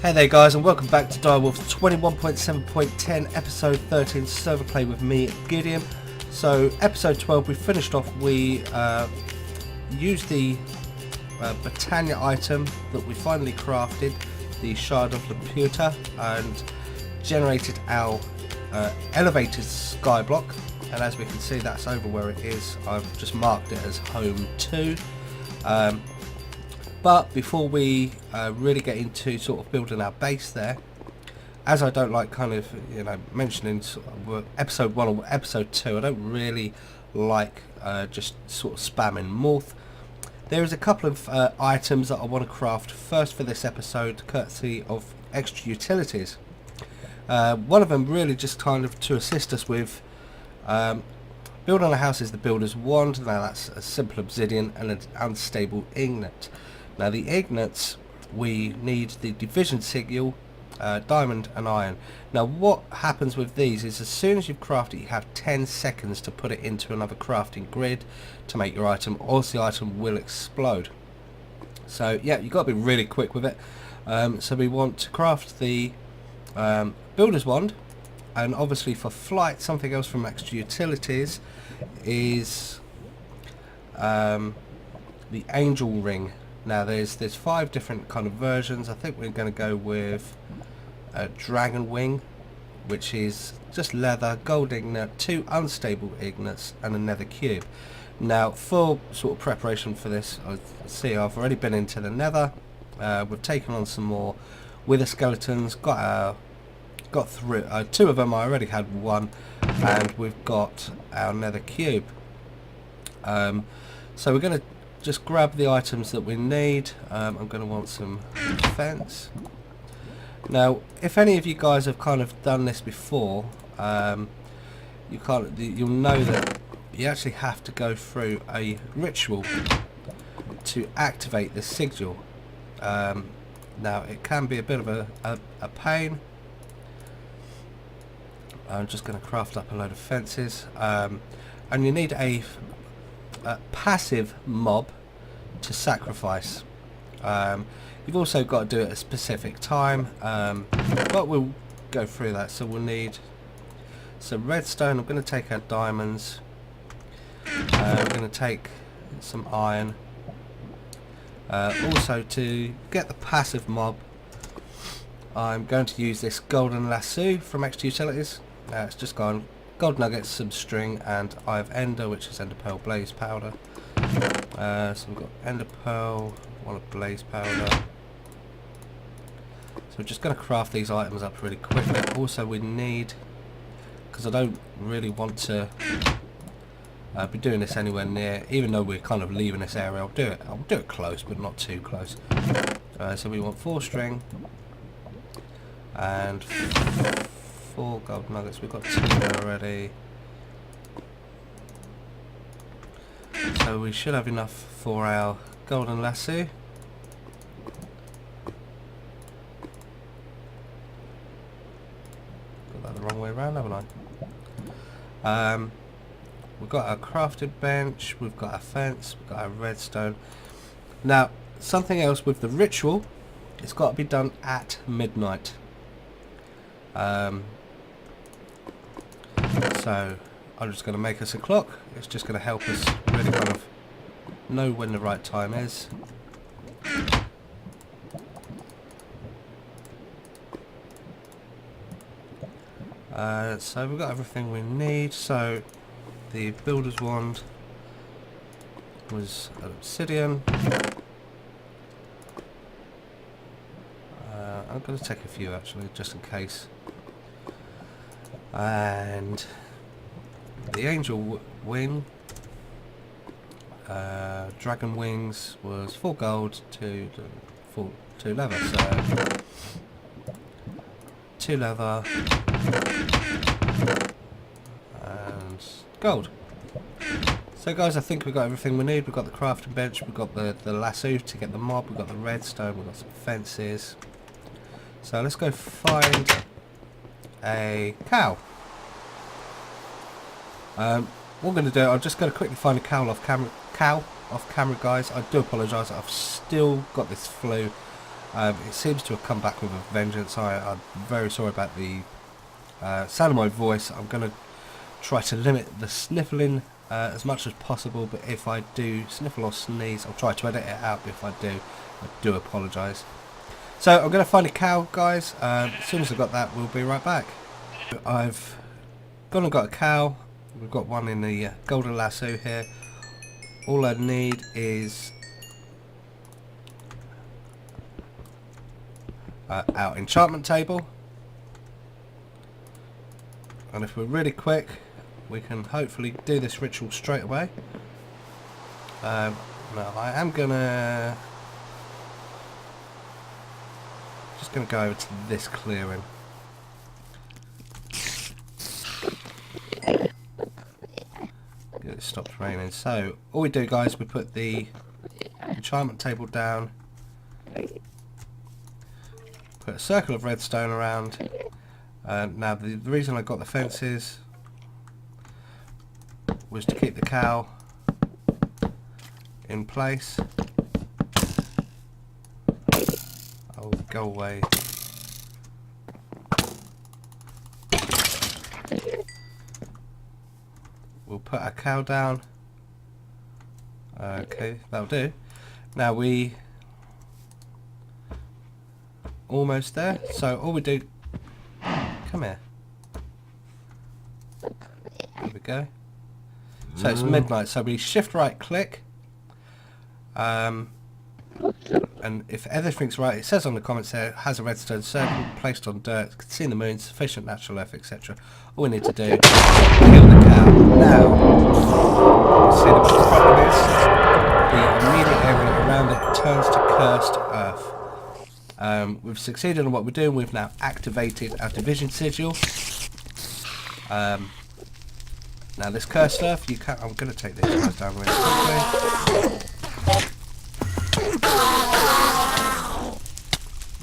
Hey there guys, and welcome back to Direwolf 21.7.10 episode 13 server play with me, Giddiam. So episode 12 we finished off, we used the Britannia item that we finally crafted, the Shard of Laputa, and generated our elevated sky block, and as we can see that's over where it is. I've just marked it as home 2. But before we really get into sort of building our base there, as I don't like kind of, you know, mentioning sort of episode 1 or episode 2, I don't really like just sort of spamming Morph. There is a couple of items that I want to craft first for this episode, courtesy of extra utilities. One of them really just kind of to assist us with building a house is the Builder's Wand. Now that's a simple obsidian and an unstable ignite. Now the ignites, we need the division sigil, diamond and iron. Now what happens with these is as soon as you've crafted it, you have 10 seconds to put it into another crafting grid to make your item, or else the item will explode. So yeah, you've got to be really quick with it. So we want to craft the Builder's Wand, and obviously for flight, something else from extra utilities is the angel ring. Now there's 5 different kind of versions. I think we're going to go with a dragon wing, which is just leather, gold ignite, 2 unstable ignites and a nether cube. Now for sort of preparation for this, I see I've already been into the nether. We've taken on some more wither skeletons, got through 2 of them. I already had 1, and we've got our nether cube. So we're going to just grab the items that we need. I'm going to want some fence. Now if any of you guys have kind of done this before, you'll know that you actually have to go through a ritual to activate the sigil. Now it can be a bit of a pain. I'm just going to craft up a load of fences, and you need a passive mob to sacrifice. You've also got to do it at a specific time, but we'll go through that. So we'll need some redstone. I'm going to take our diamonds. We're going to take some iron. Also, to get the passive mob, I'm going to use this golden lasso from extra utilities. It's just gone gold nuggets, some string, and I have ender, which is ender pearl blaze powder. So we've got ender pearl, one of blaze powder. So we're just going to craft these items up really quickly. Also we need, because I don't really want to be doing this anywhere near, even though we're kind of leaving this area, I'll do it close, but not too close. So we want 4 string and 4 gold nuggets. We've got 2 there already, so we should have enough for our golden lasso. Got that the wrong way around, haven't I? We've got our crafted bench, we've got our fence, we've got our redstone. Now something else with the ritual, it's got to be done at midnight. So I'm just going to make us a clock. It's just going to help us really kind of know when the right time is. So we've got everything we need. So the Builder's Wand was an obsidian. I'm going to take a few actually, just in case. And the angel wing, dragon wings was 4 gold, 2 leather, so 2 leather and gold. So guys, I think we've got everything we need. We've got the crafting bench, we've got the lasso to get the mob, we've got the redstone, we've got some fences. So let's go find a cow. What I'm going to do, I'm just going to quickly find a cow off camera, guys. I do apologise, I've still got this flu. It seems to have come back with a vengeance. I'm very sorry about the sound of my voice. I'm going to try to limit the sniffling as much as possible, but if I do sniffle or sneeze, I'll try to edit it out. But if I do apologise. So I'm going to find a cow, guys. As soon as I've got that, we'll be right back. I've gone and got a cow. We've got one in the golden lasso here. All I need is our enchantment table, and if we're really quick, we can hopefully do this ritual straight away. Now I am just gonna go over to this clearing. Get it stopped raining. So all we do, guys, we put the enchantment table down, put a circle of redstone around. Now the reason I got the fences was to keep the cow in place. Oh, go away. We'll put our cow down. Okay, that'll do. Now we almost there. So all we do, come here. There we go. So it's midnight. So we shift right click, and if everything's right, it says on the comments there, has a redstone circle placed on dirt, can see the moon, sufficient natural earth, etc. All we need to do is kill the cow. Now, see the problem is the immediate area around it turns to cursed earth. We've succeeded in what we're doing. We've now activated our division sigil. Now this cursed earth, you can't. I'm going to take these guys down really quickly.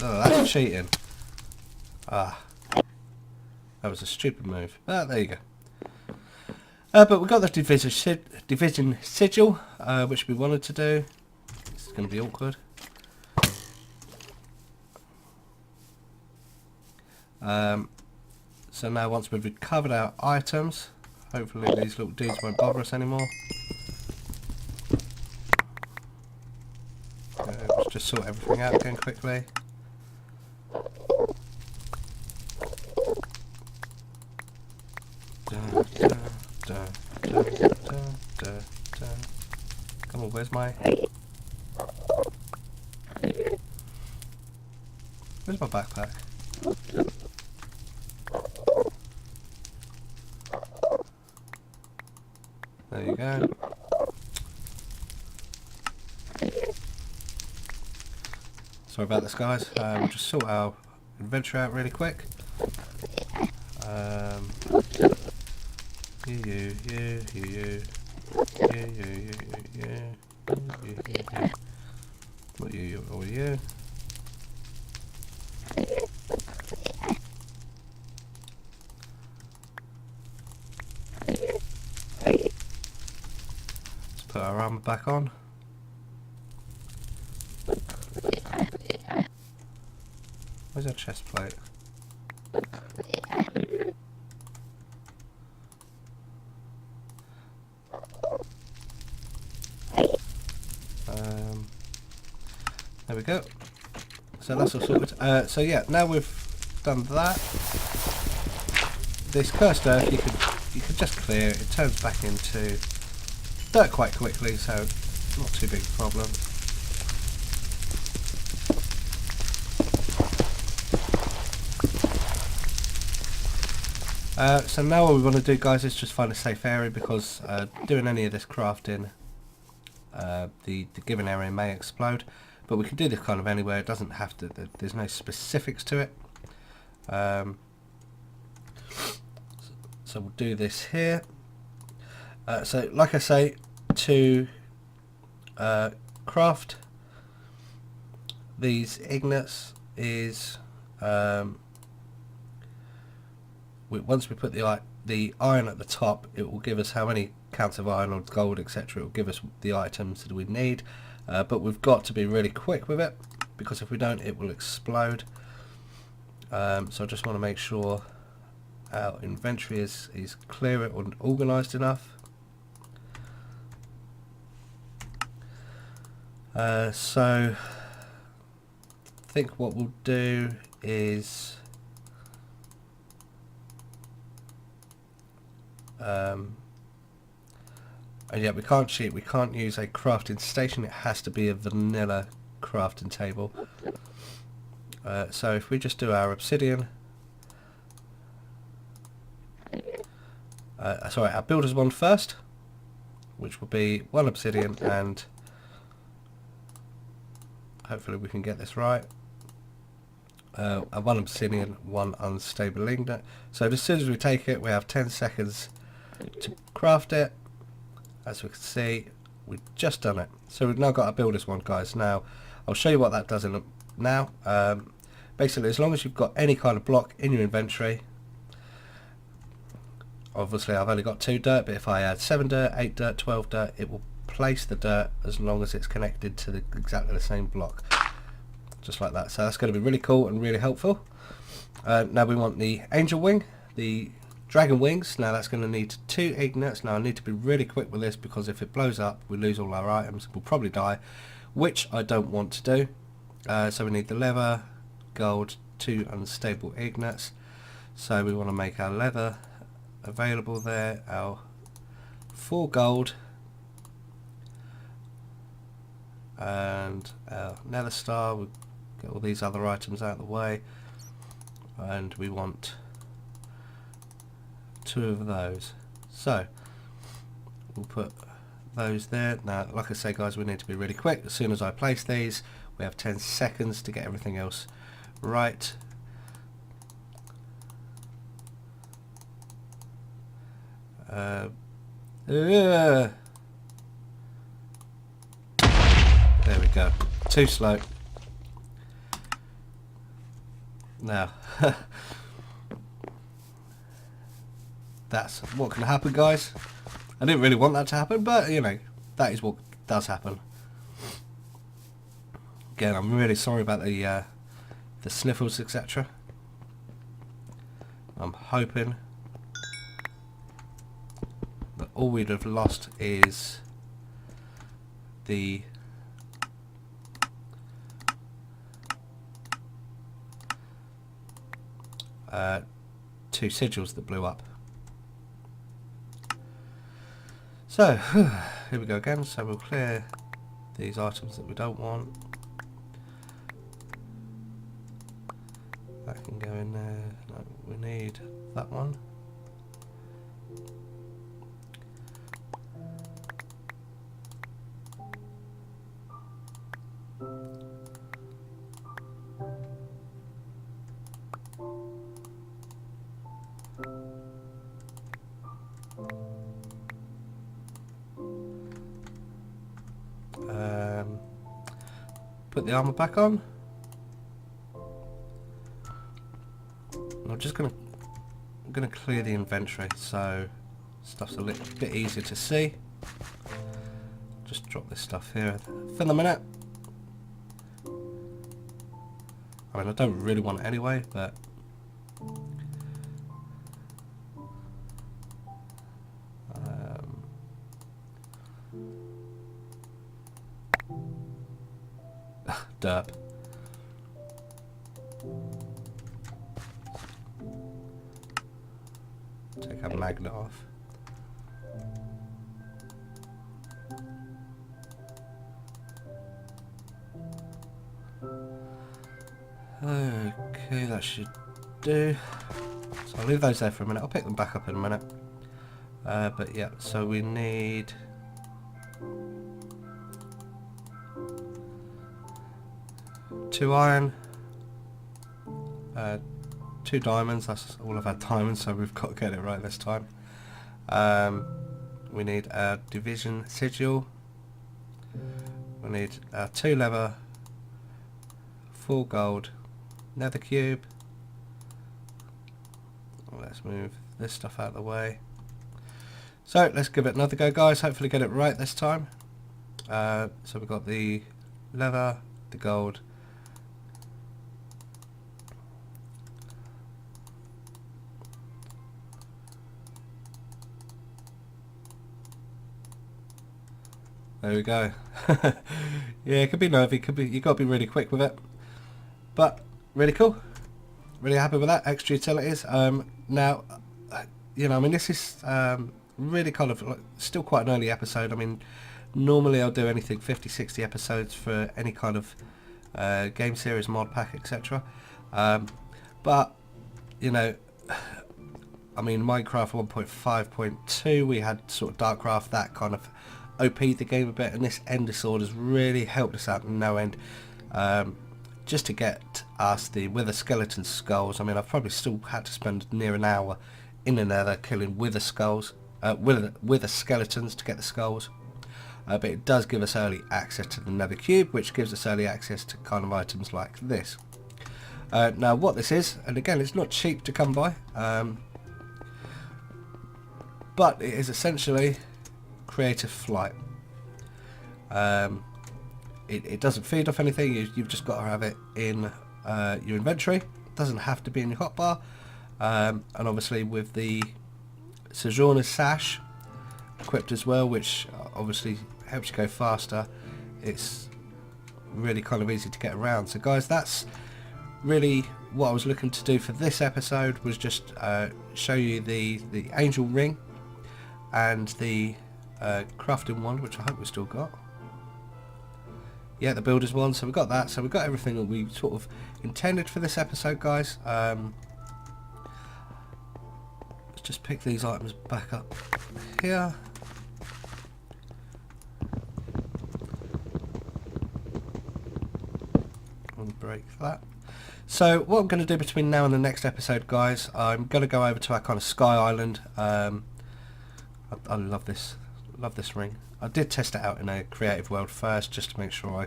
No, that's cheating. Ah, that was a stupid move. Ah, there you go. But we've got the division sigil, which we wanted to do. This is going to be awkward. So now once we've recovered our items, hopefully these little dudes won't bother us anymore. Let's just sort everything out again quickly. Come on, where's my backpack? There you go. Sorry about this, guys. We'll just sort our inventory out really quick. You. What you or you? Let's put our armor back on. Where's our chest plate? There we go. So that's all sorted. So yeah, now we've done that. This cursed earth, you could just clear. It turns back into dirt quite quickly, so not too big a problem. So now what we want to do, guys, is just find a safe area, because doing any of this crafting, the given area may explode. But we can do this kind of anywhere. It doesn't have to. There's no specifics to it. So we'll do this here. So like I say, to craft these ingots is once we put the iron at the top, it will give us how many counts of iron or gold, etc. It will give us the items that we need. But we've got to be really quick with it. because if we don't it will explode. So I just want to make sure our inventory is clear and organised enough. So I think what we'll do is and yeah, we can't cheat, we can't use a crafting station, it has to be a vanilla crafting table. So if we just do our obsidian, sorry, our builders one first, which will be 1 obsidian, and hopefully we can get this right. 1 obsidian, 1 unstable ignite. So as soon as we take it, we have 10 seconds to craft it. As we can see, we've just done it. So we've now got our builders one, guys. Now I'll show you what that does in now. Basically, as long as you've got any kind of block in your inventory, obviously I've only got 2 dirt, but if I add 7 dirt, 8 dirt, 12 dirt, it will place the dirt as long as it's connected to exactly the same block, just like that. So that's going to be really cool and really helpful. Now we want the angel wing, the dragon wings. Now that's going to need 2 ignites. Now I need to be really quick with this because if it blows up we lose all our items, we'll probably die, which I don't want to do. So we need the leather, gold, 2 unstable ignites. So we want to make our leather available there, our 4 gold, and our nether star. We'll get all these other items out of the way, and we want 2 of those. So we'll put those there. Now like I say, guys, we need to be really quick. As soon as I place these, we have 10 seconds to get everything else right. There we go. Too slow. Now that's what can happen, guys. I didn't really want that to happen, but you know, that is what does happen. Again, I'm really sorry about the sniffles, etc. I'm hoping that all we'd have lost is the two sigils that blew up. So here we go again. So we'll clear these items that we don't want. That can go in there. No, we need that one. Put the armor back on. I'm just gonna clear the inventory so stuff's a little bit easier to see. Just drop this stuff here for the minute. I mean, I don't really want it anyway, but derp. Take our magnet off. Okay, that should do. So I'll leave those there for a minute. I'll pick them back up in a minute. But yeah, so we need 2 iron, 2 diamonds. That's all of our diamonds, so we've got to get it right this time. We need our division sigil. We need our 2 leather, 4 gold, nether cube. Let's move this stuff out of the way. So let's give it another go, guys. Hopefully get it right this time. So we've got the leather, the gold, There we go. Yeah, it could be nervy, you got to be really quick with it. But really cool. Really happy with that. Extra utilities. Now, you know, I mean, this is really kind of like, still quite an early episode. I mean, normally I'll do anything 50, 60 episodes for any kind of game series, mod pack, etc. But, you know, I mean, Minecraft 1.5.2, we had sort of Darkcraft, that kind of OP'd the game a bit, and this End Disorders really helped us out no end. Just to get us the Wither skeleton skulls. I mean, I've probably still had to spend near an hour in the nether killing Wither skulls, Wither skeletons to get the skulls. But it does give us early access to the nether cube, which gives us early access to kind of items like this. Now what this is, and again it's not cheap to come by, but it is essentially creative flight. It doesn't feed off anything, you've just got to have it in your inventory. It doesn't have to be in your hotbar. And obviously with the Sojourner's Sash equipped as well, which obviously helps you go faster, it's really kind of easy to get around. So guys, that's really what I was looking to do for this episode, was just show you the angel ring and the crafting wand, which I hope we've still got. Yeah, the builder's one, so we've got that. So we've got everything that we sort of intended for this episode, guys. Let's just pick these items back up here. And break that. So what I'm going to do between now and the next episode, guys, I'm going to go over to our kind of Sky Island. I love this ring. I did test it out in a creative world first, just to make sure I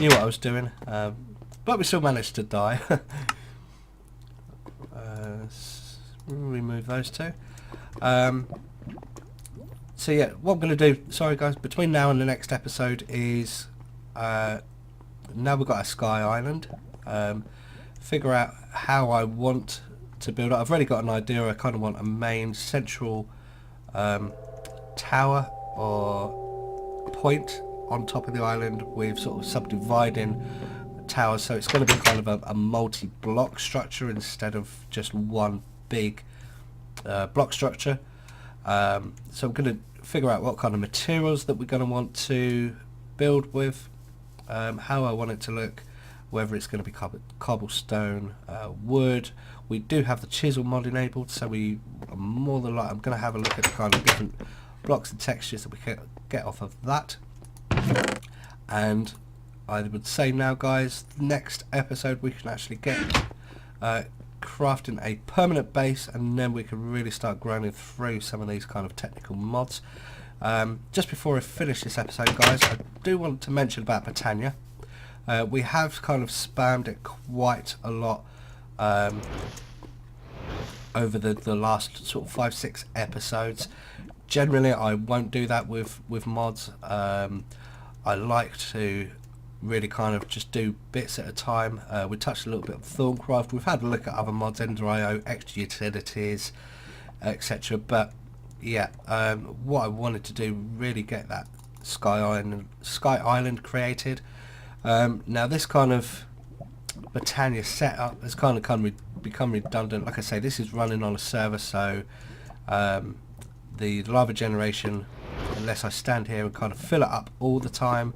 knew what I was doing, but we still managed to die. Remove those two. So yeah, what I'm going to do, sorry guys, between now and the next episode is, now we've got our Sky Island, figure out how I want to build it. I've already got an idea. I kind of want a main central tower or point on top of the island with sort of subdividing towers, so it's going to be kind of a multi-block structure instead of just one big block structure. So I'm going to figure out what kind of materials that we're going to want to build with, how I want it to look, whether it's going to be cobblestone, wood. We do have the chisel mod enabled, so we are more than likely, I'm going to have a look at the kind of different blocks and textures that we can get off of that. And I would say now, guys, next episode we can actually get crafting a permanent base, and then we can really start grinding through some of these kind of technical mods. Just before I finish this episode, guys, I do want to mention about Britannia. We have kind of spammed it quite a lot over the last sort of 5-6 episodes. Generally I won't do that with mods. I like to really kind of just do bits at a time. We touched a little bit of Thorncraft, we've had a look at other mods, Ender.io, extra utilities, etc. But yeah, what I wanted to do, really get that Sky Island created. Now this kind of Britannia setup has kind of become redundant. Like I say, this is running on a server, so the lava generation, unless I stand here and kind of fill it up all the time,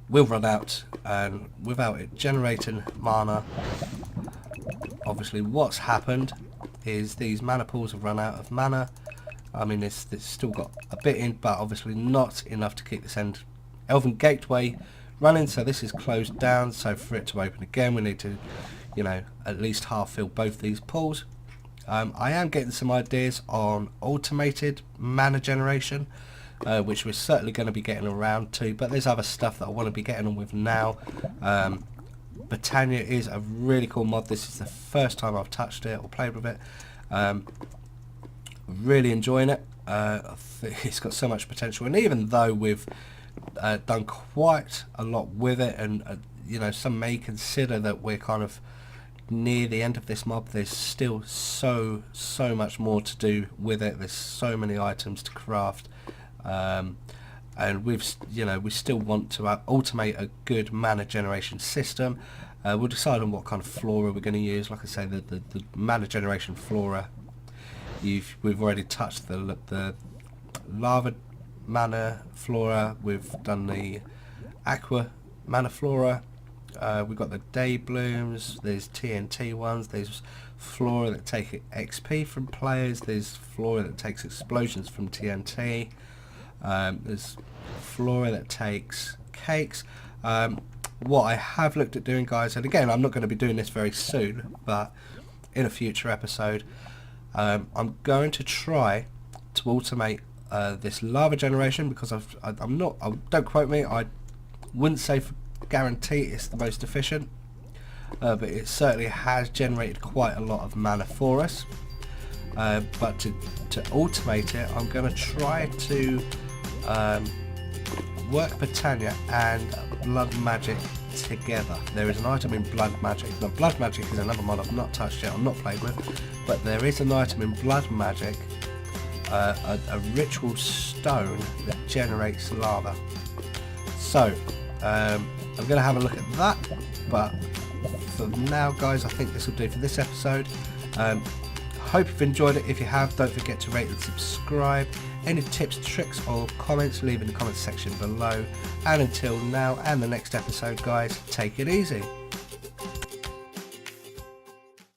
will run out, and without it generating mana, obviously what's happened is these mana pools have run out of mana. I mean, it's still got a bit in, but obviously not enough to keep this Elven Gateway running, so this is closed down. So for it to open again, we need to, you know, at least half fill both these pools. I am getting some ideas on automated mana generation, which we're certainly going to be getting around to, but there's other stuff that I want to be getting on with now. Britannia is a really cool mod. This is the first time I've touched it or played with it. Really enjoying it. I think it's got so much potential, and even though we've done quite a lot with it, and you know, some may consider that we're kind of near the end of this mod, there's still so much more to do with it. There's so many items to craft. and we still want to automate a good mana generation system. We'll decide on what kind of flora we're going to use. Like I say, the mana generation flora, we've already touched the lava mana flora, we've done the aqua mana flora, we've got the day blooms, there's TNT ones, there's flora that take XP from players, there's flora that takes explosions from TNT, there's flora that takes cakes. What I have looked at doing, guys, and again I'm not going to be doing this very soon, but in a future episode, I'm going to try to automate this lava generation, because don't quote me, I wouldn't say for guarantee it's the most efficient, but it certainly has generated quite a lot of mana for us. But to automate it, I'm going to try to work Britannia and blood magic together. There is an item in blood magic. Now blood magic is another mod I've not touched yet, I've not played with, but there is an item in blood magic, a ritual stone that generates lava. So I'm going to have a look at that, but for now, guys, I think this will do for this episode. Hope you've enjoyed it. If you have, don't forget to rate and subscribe. Any tips, tricks or comments, leave in the comments section below. And until now and the next episode, guys, take it easy.